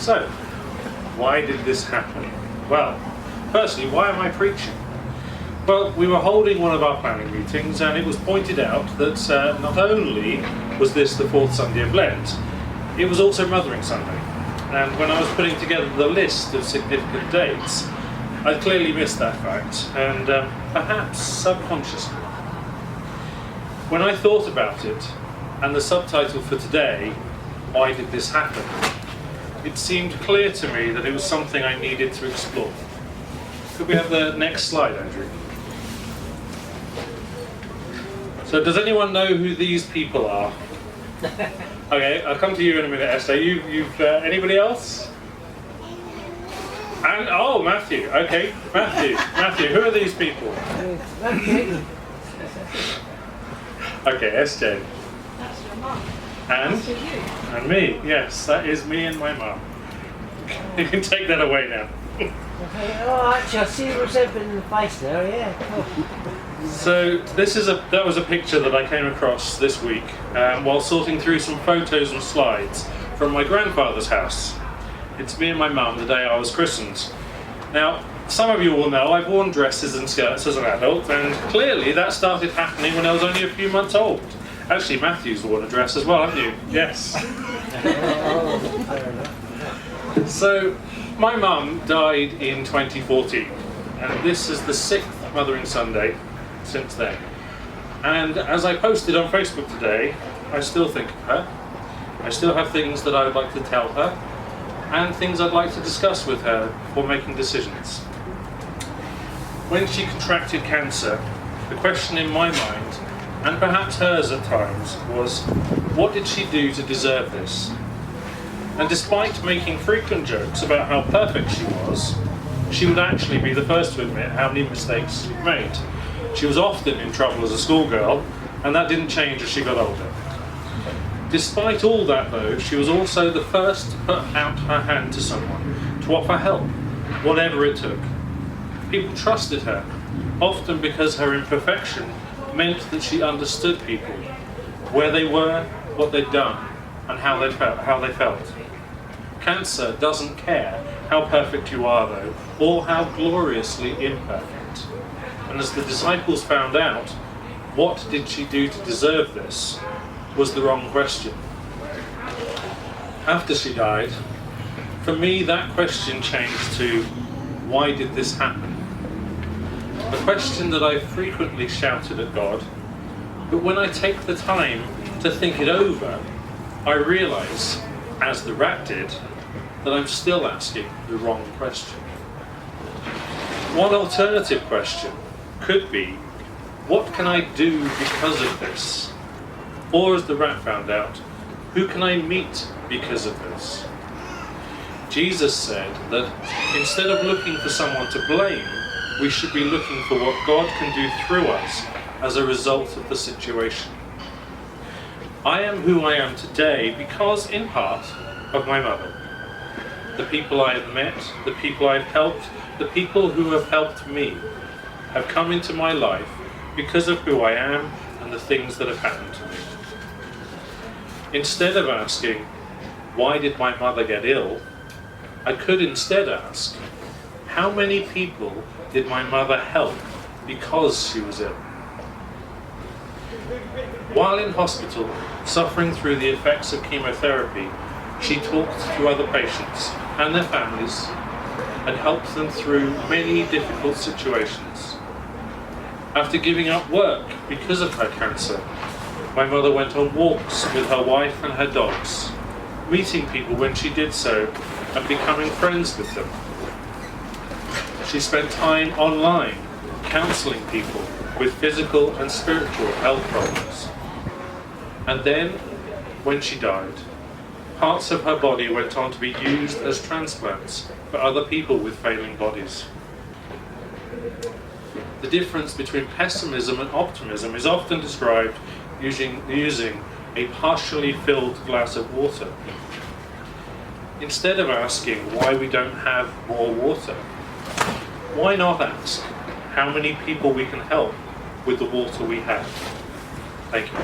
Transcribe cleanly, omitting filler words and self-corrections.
So, why did this happen? Well, firstly, why am I preaching? Well, we were holding one of our planning meetings and it was pointed out that not only was this the fourth Sunday of Lent, it was also Mothering Sunday. And when I was putting together the list of significant dates, I clearly missed that fact, and perhaps subconsciously. When I thought about it, and the subtitle for today, Why Did This Happen?, it seemed clear to me that it was something I needed to explore. Could we have the next slide, Andrew? So does anyone know who these people are? Okay, I'll come to you in a minute, Esther. Anybody else? And oh, Matthew. Okay, Matthew. Who are these people? Okay, SJ. That's your mum. And? That's you. And me. Yes, that is me and my mum. You can take that away now. Oh, actually, I see what's open in the face there. Yeah. Cool. So that was a picture that I came across this week while sorting through some photos and slides from my grandfather's house. It's me and my mum the day I was christened. Now, some of you will know I've worn dresses and skirts as an adult, and clearly that started happening when I was only a few months old. Actually, Matthew's worn a dress as well, haven't you? Yes. So, my mum died in 2014, and this is the 6th Mothering Sunday since then. And as I posted on Facebook today, I still think of her. I still have things that I would like to tell her, and things I'd like to discuss with her before making decisions. When she contracted cancer, the question in my mind, and perhaps hers at times, was, what did she do to deserve this? And despite making frequent jokes about how perfect she would actually be the first to admit how many mistakes she'd made. She was often in trouble as a schoolgirl, and that didn't change as she got older. Despite all that though, she was also the first to put out her hand to someone, to offer help, whatever it took. People trusted her, often because her imperfection meant that she understood people, where they were, what they'd done, and how they felt. Cancer doesn't care how perfect you are though, or how gloriously imperfect. And as the disciples found out, what did she do to deserve this, was the wrong question. After she died, for me that question changed to, why did this happen? A question that I frequently shouted at God, but when I take the time to think it over, I realise, as the rat did, that I'm still asking the wrong question. One alternative question could be, what can I do because of this? Or as the rat found out, who can I meet because of this? Jesus said that instead of looking for someone to blame, we should be looking for what God can do through us as a result of the situation. I am who I am today because, in part, of my mother. The people I have met, the people I've helped, the people who have helped me, have come into my life because of who I am and the things that have happened to me. Instead of asking, why did my mother get ill? I could instead ask, how many people did my mother help because she was ill? While in hospital, suffering through the effects of chemotherapy, she talked to other patients and their families and helped them through many difficult situations. After giving up work because of her cancer, my mother went on walks with her wife and her dogs, meeting people when she did so and becoming friends with them. She spent time online, counselling people with physical and spiritual health problems. And then, when she died, parts of her body went on to be used as transplants for other people with failing bodies. The difference between pessimism and optimism is often described using a partially filled glass of water. Instead of asking why we don't have more water, why not ask how many people we can help with the water we have? Thank you.